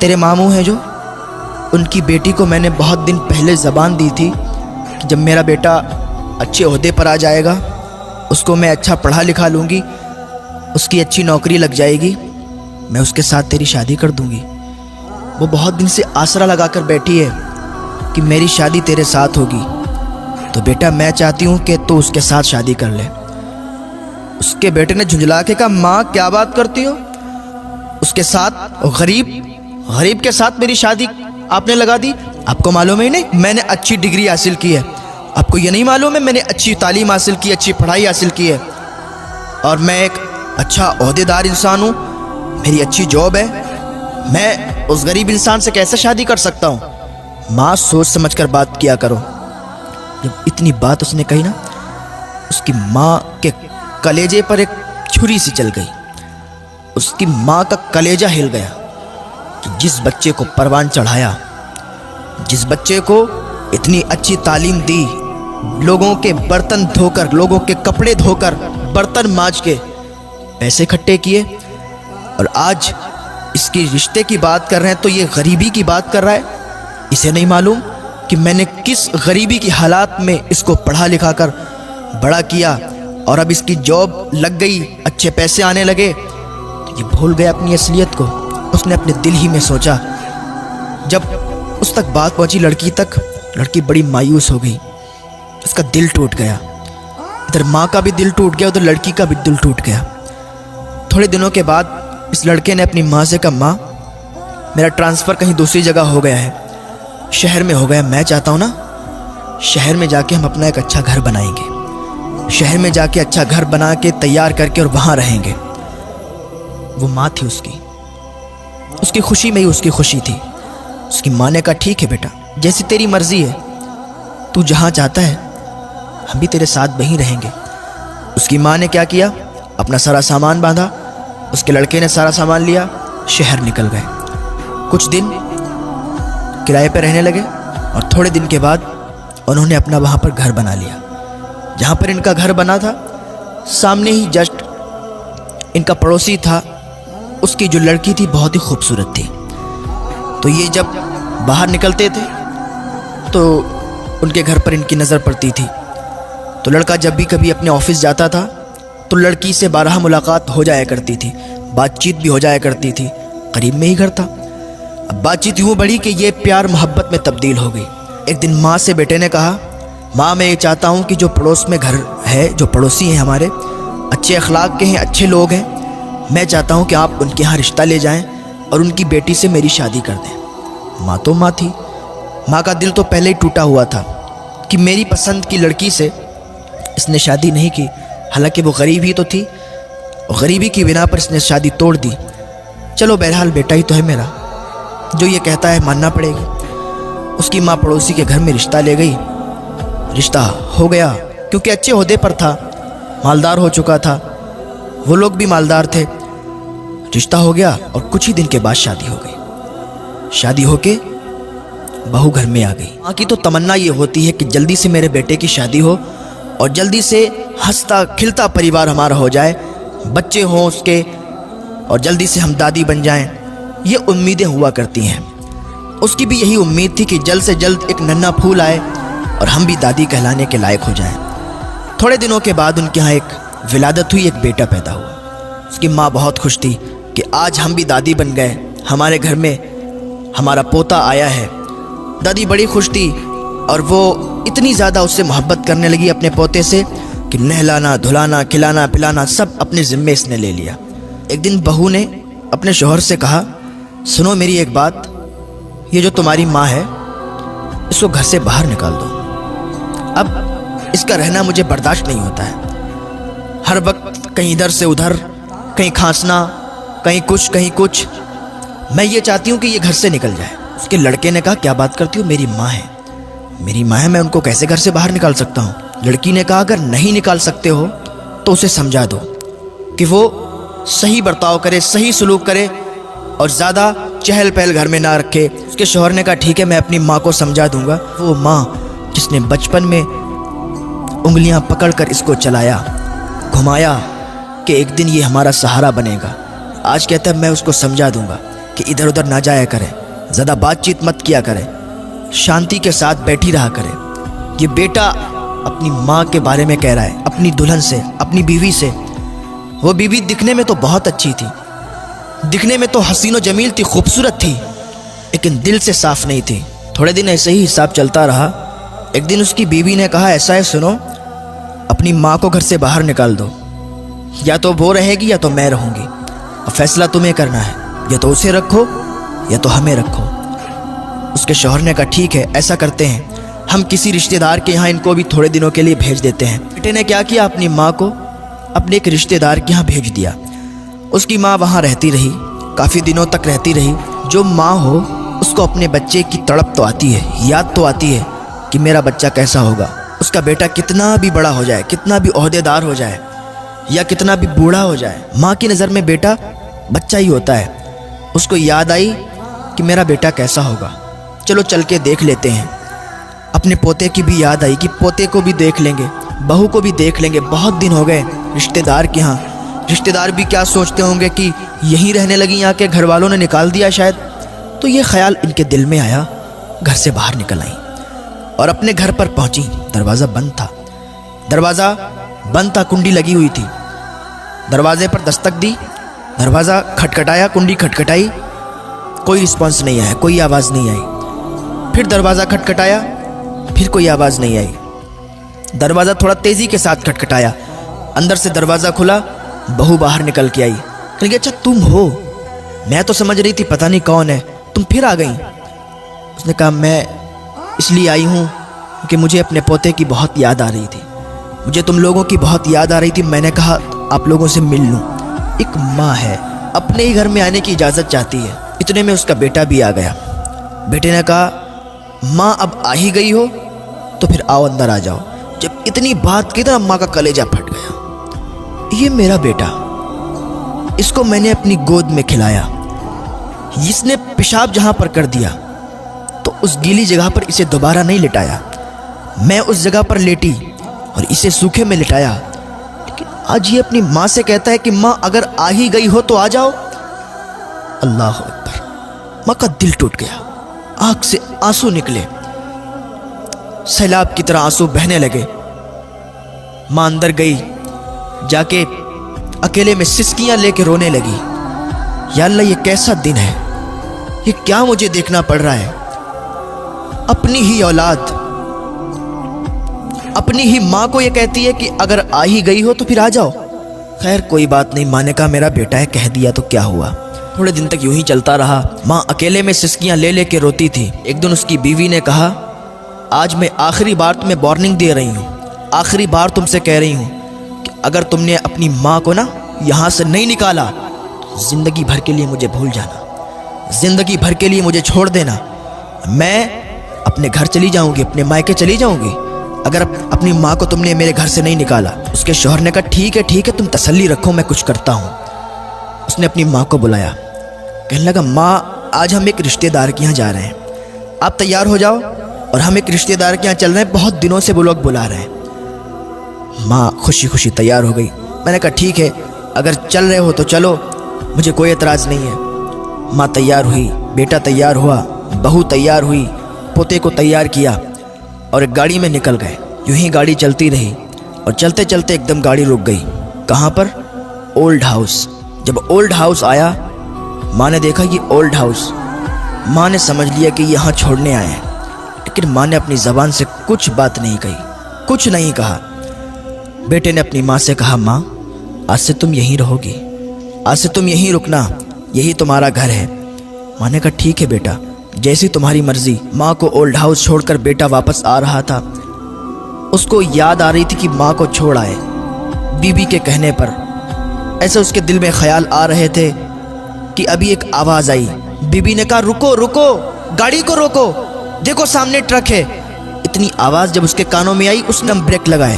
تیرے ماموں ہیں جو، ان کی بیٹی کو میں نے بہت دن پہلے زبان دی تھی کہ جب میرا بیٹا اچھے عہدے پر آ جائے گا اس کو میں اچھا پڑھا لکھا لوں گی، اس کی اچھی نوکری لگ جائے گی، میں اس کے ساتھ تیری شادی کر دوں گی۔ وہ بہت دن سے آسرا لگا کر بیٹھی ہے کہ میری شادی تیرے ساتھ ہوگی، تو بیٹا میں چاہتی ہوں کہ تو اس کے ساتھ شادی کر لے۔ اس کے بیٹے نے جھنجھلا کے کہا ماں کیا بات کرتی ہو، اس کے ساتھ غریب کے ساتھ میری شادی آپ نے لگا دی؟ آپ کو معلوم ہی نہیں میں نے اچھی ڈگری حاصل کی ہے؟ آپ کو یہ نہیں معلوم ہے میں نے اچھی تعلیم حاصل کی، اچھی پڑھائی حاصل کی ہے، اور میں ایک اچھا عہدیدار انسان ہوں، میری اچھی جاب ہے، میں اس غریب انسان سے کیسے شادی کر سکتا ہوں؟ ماں سوچ سمجھ کر بات کیا کرو۔ جب اتنی بات اس نے کہی نا، اس کی ماں کے کلیجے پر ایک چھری سی چل گئی۔ اس کی ماں کا کلیجہ ہل گیا کہ جس بچے کو پروان چڑھایا، جس بچے کو اتنی اچھی تعلیم دی، لوگوں کے برتن دھو کر، لوگوں کے کپڑے دھو کر، برتن مانج کے پیسے اکٹھے کیے، اور آج اس کی رشتے کی بات کر رہے ہیں تو یہ غریبی کی بات کر رہا ہے۔ اسے نہیں معلوم کہ میں نے کس غریبی کی حالات میں اس کو پڑھا لکھا کر بڑا کیا، اور اب اس کی جاب لگ گئی، اچھے پیسے آنے لگے تو یہ بھول گیا اپنی اصلیت کو۔ اس نے اپنے دل ہی میں سوچا، جب اس تک بات پہنچی لڑکی تک، لڑکی بڑی مایوس ہو گئی، اس کا دل ٹوٹ گیا، ادھر ماں کا بھی دل ٹوٹ گیا، ادھر لڑکی کا بھی دل ٹوٹ گیا۔ تھوڑے دنوں کے بعد اس لڑکے نے اپنی ماں سے کہا ماں میرا ٹرانسفر کہیں دوسری جگہ ہو گیا ہے، شہر میں ہو گیا، میں چاہتا ہوں نا شہر میں جا کے ہم اپنا ایک اچھا گھر بنائیں گے، شہر میں جا کے اچھا گھر بنا کے تیار کر کے اور وہاں رہیں گے۔ وہ ماں تھی اس کی خوشی میں ہی اس کی خوشی تھی۔ اس کی ماں نے کہا ٹھیک ہے بیٹا، جیسی تیری مرضی ہے، تو جہاں چاہتا ہے ہم بھی تیرے ساتھ وہیں رہیں گے۔ اس کی ماں نے کیا کیا، اپنا سارا سامان باندھا، اس کے لڑکے نے سارا سامان لیا، شہر نکل گئے۔ کچھ دن کرائے پہ رہنے لگے، اور تھوڑے دن کے بعد انہوں نے اپنا وہاں پر گھر بنا لیا۔ جہاں پر ان کا گھر بنا تھا سامنے ہی جسٹ ان کا پڑوسی تھا، اس کی جو لڑکی تھی بہت ہی خوبصورت تھی، تو یہ جب باہر نکلتے تھے تو ان کے گھر پر ان کی نظر پڑتی تھی، تو لڑکا جب بھی کبھی اپنے آفس جاتا تھا تو لڑکی سے بارہا ملاقات ہو جایا کرتی تھی، بات چیت بھی ہو جایا کرتی تھی، قریب میں ہی گھر تھا۔ اب بات چیت یوں بڑھی کہ یہ پیار محبت میں تبدیل ہو گئی۔ ایک دن ماں سے بیٹے نے کہا ماں میں یہ چاہتا ہوں کہ جو پڑوس میں گھر ہے، جو پڑوسی ہیں ہمارے، اچھے اخلاق کے ہیں، اچھے لوگ ہیں، میں چاہتا ہوں کہ آپ ان کے ہاں رشتہ لے جائیں اور ان کی بیٹی سے میری شادی کر دیں۔ ماں تو ماں تھی، ماں کا دل تو پہلے ہی ٹوٹا ہوا تھا کہ میری پسند کی لڑکی سے اس نے شادی نہیں کی، حالانکہ وہ غریب ہی تو تھی، غریبی کی بنا پر اس نے شادی توڑ دی۔ چلو بہرحال بیٹا ہی تو ہے میرا، جو یہ کہتا ہے ماننا پڑے گی۔ اس کی ماں پڑوسی کے گھر میں رشتہ لے گئی، رشتہ ہو گیا، کیونکہ اچھے عہدے پر تھا، مالدار ہو چکا تھا، وہ لوگ بھی مالدار تھے، رشتہ ہو گیا، اور کچھ ہی دن کے بعد شادی ہو گئی۔ شادی ہو کے بہو گھر میں آ گئی۔ ماں کی تو تمنا یہ ہوتی ہے کہ جلدی سے میرے بیٹے کی شادی ہو اور جلدی سے ہنستا کھلتا پریوار ہمارا ہو جائے، بچے ہوں اس کے، اور جلدی سے ہم دادی بن جائیں، یہ امیدیں ہوا کرتی ہیں۔ اس کی بھی یہی امید تھی کہ جلد سے جلد ایک ننھا پھول آئے اور ہم بھی دادی کہلانے کے لائق ہو جائیں۔ تھوڑے دنوں کے بعد ان کے ہاں ایک ولادت ہوئی، ایک بیٹا پیدا ہوا۔ اس کی ماں بہت خوش تھی کہ آج ہم بھی دادی بن گئے، ہمارے گھر میں ہمارا پوتا آیا ہے۔ دادی بڑی خوش تھی، اور وہ اتنی زیادہ اس سے محبت کرنے لگی اپنے پوتے سے کہ نہلانا دھلانا کھلانا پلانا سب اپنے ذمے اس نے لے لیا۔ ایک دن بہو نے اپنے شوہر سے کہا سنو میری ایک بات، یہ جو تمہاری ماں ہے اس کو گھر سے باہر نکال دو، اب اس کا رہنا مجھے برداشت نہیں ہوتا ہے، ہر وقت کہیں ادھر سے ادھر، کہیں کھانسنا، کہیں کچھ، میں یہ چاہتی ہوں کہ یہ گھر سے نکل جائے۔ اس کے لڑکے نے کہا کیا بات کرتی ہو، میری ماں ہے، میں ان کو کیسے گھر سے باہر نکال سکتا ہوں؟ لڑکی نے کہا اگر نہیں نکال سکتے ہو تو اسے سمجھا دو کہ وہ صحیح برتاؤ کرے، صحیح سلوک کرے، اور زیادہ چہل پہل گھر میں نہ رکھے۔ اس کے شوہر نے کہا ٹھیک ہے میں اپنی ماں کو سمجھا دوں گا۔ وہ ماں جس نے بچپن میں انگلیاں پکڑ کر اس کو چلایا، گھمایا کہ ایک دن یہ ہمارا سہارا بنے گا، آج کہتا ہے میں اس کو سمجھا دوں گا۔ کہ ادھر ادھر نہ جایا کرے، زیادہ بات چیت مت کیا کرے، شانتی کے ساتھ بیٹھی رہا کرے۔ یہ بیٹا اپنی ماں کے بارے میں کہہ رہا ہے، اپنی دلہن سے، اپنی بیوی سے۔ وہ بیوی دکھنے میں تو بہت اچھی تھی، دکھنے میں تو حسین و جمیل تھی، خوبصورت تھی، لیکن دل سے صاف نہیں تھی۔ تھوڑے دن ایسے ہی حساب چلتا رہا۔ ایک دن اس کی بیوی نے کہا، ایسا ہے سنو، اپنی ماں کو گھر سے باہر نکال دو، یا تو وہ رہے گی یا تو میں رہوں گی، اور فیصلہ تمہیں کرنا ہے، یا تو اسے رکھو یا تو ہمیں رکھو۔ اس کے شوہر نے کہا ٹھیک ہے، ایسا کرتے ہیں، ہم کسی رشتہ دار کے یہاں ان کو بھی تھوڑے دنوں کے لیے بھیج دیتے ہیں۔ بیٹے نے کیا کیا، اپنی ماں کو اپنے ایک رشتہ دار کے یہاں بھیج دیا۔ اس کی ماں وہاں رہتی رہی، کافی دنوں تک رہتی رہی۔ جو ماں ہو اس کو اپنے بچے کی تڑپ تو آتی ہے، یاد تو آتی ہے کہ میرا بچہ کیسا ہوگا، اس کا بیٹا کتنا بھی بڑا ہو جائے، کتنا بھی عہدے دار ہو جائے، یا کتنا بھی بوڑھا ہو جائے، ماں کی نظر میں بیٹا بچہ ہی ہوتا ہے۔ اس کو یاد آئی کہ میرا بیٹا کیسا ہوگا، چلو چل کے دیکھ لیتے ہیں۔ اپنے پوتے کی بھی یاد آئی کہ پوتے کو بھی دیکھ لیں گے، بہو کو بھی دیکھ لیں گے، بہت دن ہو گئے رشتہ دار کے ہاں۔ رشتہ دار بھی کیا سوچتے ہوں گے کہ یہیں رہنے لگی، آ کے گھر والوں نے نکال دیا شاید۔ تو یہ خیال ان کے دل میں آیا، گھر سے باہر نکل آئیں اور اپنے گھر پر پہنچی۔ دروازہ بند تھا، دروازہ بند تھا، کنڈی لگی ہوئی تھی۔ دروازے پر دستک دی، دروازہ کھٹکھٹایا، کنڈی کھٹکھٹائی، کوئی رسپانس نہیں آیا، کوئی آواز نہیں آئی۔ پھر دروازہ کھٹکھٹایا، پھر کوئی آواز نہیں آئی۔ دروازہ تھوڑا تیزی کے ساتھ کھٹکھٹایا، اندر سے دروازہ کھلا، بہو باہر نکل کے آئی۔ کہ اچھا تم ہو، میں تو سمجھ رہی تھی پتہ نہیں کون ہے، تم پھر آ گئیں۔ اس نے کہا میں اس لیے آئی ہوں کہ مجھے اپنے پوتے کی بہت یاد آ رہی تھی، مجھے تم لوگوں کی بہت یاد آ رہی تھی، میں نے کہا آپ لوگوں سے مل لوں۔ ایک ماں ہے، اپنے ہی گھر میں آنے کی اجازت چاہتی ہے۔ اتنے میں اس کا بیٹا بھی آ گیا۔ بیٹے نے کہا ماں اب آ ہی گئی ہو تو پھر آؤ اندر آ جاؤ۔ جب اتنی بات کی تو ماں کا کلیجہ پھٹ گیا۔ یہ میرا بیٹا، اس کو میں نے اپنی گود میں کھلایا، اس نے پیشاب جہاں پر کر دیا تو اس گیلی جگہ پر اسے دوبارہ نہیں لٹایا، میں اس جگہ پر لیٹی اور اسے سوکھے میں لٹایا، لیکن آج یہ اپنی ماں سے کہتا ہے کہ ماں اگر آ ہی گئی ہو تو آ جاؤ۔ اللہ اکبر! ماں کا دل ٹوٹ گیا، آنکھ سے آنسو نکلے، سیلاب کی طرح آنسو بہنے لگے۔ ماں اندر گئی، جا کے اکیلے میں سسکیاں لے کے رونے لگی۔ یا اللہ یہ کیسا دن ہے، یہ کیا مجھے دیکھنا پڑ رہا ہے؟ اپنی ہی اولاد اپنی ہی ماں کو یہ کہتی ہے کہ اگر آ ہی گئی ہو تو پھر آ جاؤ۔ خیر کوئی بات نہیں، ماں نے کہا میرا بیٹا ہے، کہہ دیا تو کیا ہوا۔ تھوڑے دن تک یوں ہی چلتا رہا۔ ماں اکیلے میں سسکیاں لے لے کے روتی تھی۔ ایک دن اس کی بیوی نے کہا آج میں آخری بار تمہیں وارننگ دے رہی ہوں، آخری بار تم سے کہہ رہی ہوں کہ اگر تم نے اپنی ماں کو نا یہاں سے نہیں نکالا تو زندگی بھر کے لیے مجھے بھول جانا، زندگی بھر کے لیے مجھے چھوڑ دینا، میں اپنے گھر چلی جاؤں گی، اپنے مائکے چلی جاؤں گی اگر اپنی ماں کو تم نے میرے گھر سے نہیں نکالا۔ اس کے شوہر نے کہا ٹھیک ہے تم تسلی رکھو، میں کچھ کرتا ہوں۔ اس نے اپنی ماں کو بلایا، کہنے لگا ماں آج ہم ایک رشتہ دار کے یہاں جا رہے ہیں، آپ تیار ہو جاؤ، اور ہم ایک رشتہ دار کے یہاں چل رہے ہیں، بہت دنوں سے وہ لوگ بلا رہے ہیں۔ ماں خوشی خوشی تیار ہو گئی۔ میں نے کہا ٹھیک ہے اگر چل رہے ہو تو چلو، مجھے کوئی اعتراض نہیں ہے۔ ماں تیار ہوئی، بیٹا تیار ہوا، بہو تیار ہوئی، پوتے کو تیار کیا اور ایک گاڑی میں نکل گئے۔ یوں ہی گاڑی چلتی رہی اور چلتے چلتے ایک دم گاڑی رک گئی۔ کہاں پر؟ Old house. جب اولڈ ہاؤس آیا، ماں نے دیکھا یہ اولڈ ہاؤس، ماں نے سمجھ لیا کہ یہاں چھوڑنے آئے ہیں، لیکن ماں نے اپنی زبان سے کچھ بات نہیں کہی، کچھ نہیں کہا۔ بیٹے نے اپنی ماں سے کہا ماں آج سے تم یہیں رہو گی، آج سے تم یہیں رکنا، یہی تمہارا گھر ہے۔ ماں نے کہا ٹھیک ہے بیٹا، جیسی تمہاری مرضی۔ ماں کو اولڈ ہاؤس چھوڑ کر بیٹا واپس آ رہا تھا۔ اس کو یاد آ رہی تھی کہ ماں کو چھوڑ آئے، بیوی کے کہنے پر ایسے اس کے دل میں خیال آ رہے تھے کہ ابھی ایک آواز آئی۔ بیوی نے کہا رکو رکو، گاڑی کو روکو، دیکھو سامنے ٹرک ہے۔ اتنی آواز جب اس کے کانوں میں آئی، اس نے بریک لگائے۔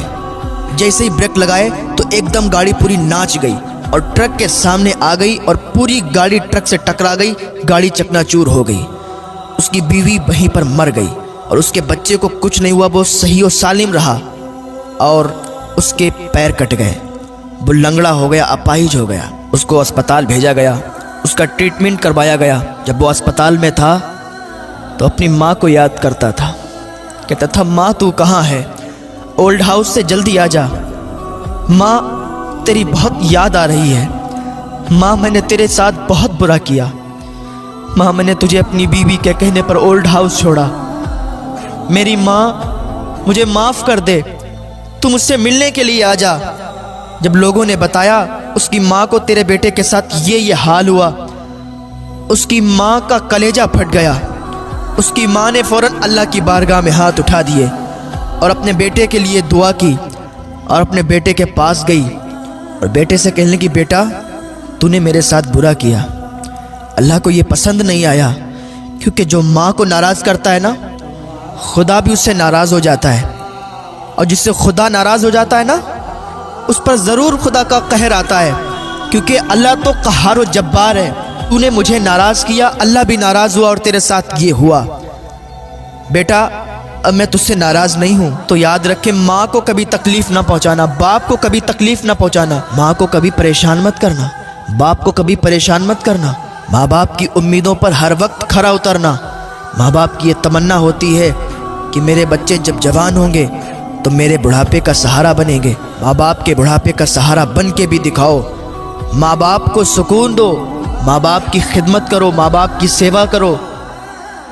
جیسے ہی بریک لگائے تو ایک دم گاڑی پوری ناچ گئی اور ٹرک کے سامنے آ گئی اور پوری گاڑی ٹرک سے ٹکرا گئی، گاڑی چکنا چور ہو گئی۔ اس کی بیوی وہیں پر مر گئی اور اس کے بچے کو کچھ نہیں ہوا، وہ صحیح و سالم رہا، اور اس کے پیر کٹ گئے، وہ لنگڑا ہو گیا، اپاہج ہو گیا۔ اس کو اسپتال بھیجا گیا، اس کا ٹریٹمنٹ کروایا گیا۔ جب وہ اسپتال میں تھا تو اپنی ماں کو یاد کرتا تھا، کہتا تھا ماں تو کہاں ہے؟ اولڈ ہاؤس سے جلدی آ جا، ماں تیری بہت یاد آ رہی ہے، ماں میں نے تیرے ساتھ بہت برا کیا، ماں میں نے تجھے اپنی بیوی کے کہنے پر اولڈ ہاؤس چھوڑا، میری ماں مجھے معاف کر دے، تو مجھ سے ملنے کے لیے آ جا۔ جب لوگوں نے بتایا اس کی ماں کو تیرے بیٹے کے ساتھ یہ حال ہوا، اس کی ماں کا کلیجہ پھٹ گیا۔ اس کی ماں نے فوراً اللہ کی بارگاہ میں ہاتھ اٹھا دیے اور اپنے بیٹے کے لیے دعا کی اور اپنے بیٹے کے پاس گئی اور بیٹے سے کہنے لگی بیٹا تو نے میرے ساتھ برا کیا، اللہ کو یہ پسند نہیں آیا، کیونکہ جو ماں کو ناراض کرتا ہے نا خدا بھی اس سے ناراض ہو جاتا ہے، اور جس سے خدا ناراض ہو جاتا ہے نا اس پر ضرور خدا کا قہر آتا ہے، کیونکہ اللہ تو قہار و جبار ہے۔ تو نے مجھے ناراض کیا، اللہ بھی ناراض ہوا اور تیرے ساتھ یہ ہوا۔ بیٹا اب میں تجھ سے ناراض نہیں ہوں، تو یاد رکھے ماں کو کبھی تکلیف نہ پہنچانا، باپ کو کبھی تکلیف نہ پہنچانا، ماں کو کبھی پریشان مت کرنا، باپ کو کبھی پریشان مت کرنا، ماں باپ کی امیدوں پر ہر وقت کھرا اترنا۔ ماں باپ کی یہ تمنا ہوتی ہے کہ میرے بچے جب جوان ہوں گے تو میرے بڑھاپے کا سہارا بنیں گے، ماں باپ کے بڑھاپے کا سہارا بن کے بھی دکھاؤ، ماں باپ کو سکون دو، ماں باپ کی خدمت کرو، ماں باپ کی سیوا کرو۔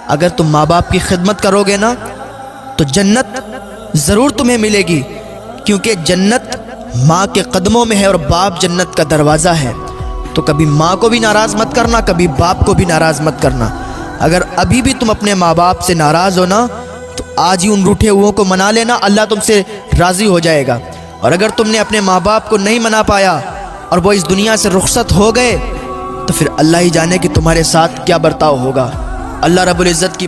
اگر تم ماں باپ کی خدمت کرو گے نا تو جنت ضرور تمہیں ملے گی، کیونکہ جنت ماں کے قدموں میں ہے اور باپ جنت کا دروازہ ہے۔ تو کبھی ماں کو بھی ناراض مت کرنا، کبھی باپ کو بھی ناراض مت کرنا۔ اگر ابھی بھی تم اپنے ماں باپ سے ناراض ہو نا تو آج ہی ان روٹھے ہوئوں کو منا لینا، اللہ تم سے راضی ہو جائے گا۔ اور اگر تم نے اپنے ماں باپ کو نہیں منا پایا اور وہ اس دنیا سے رخصت ہو گئے تو پھر اللہ ہی جانے کہ تمہارے ساتھ کیا برتاؤ ہوگا۔ اللہ رب العزت کی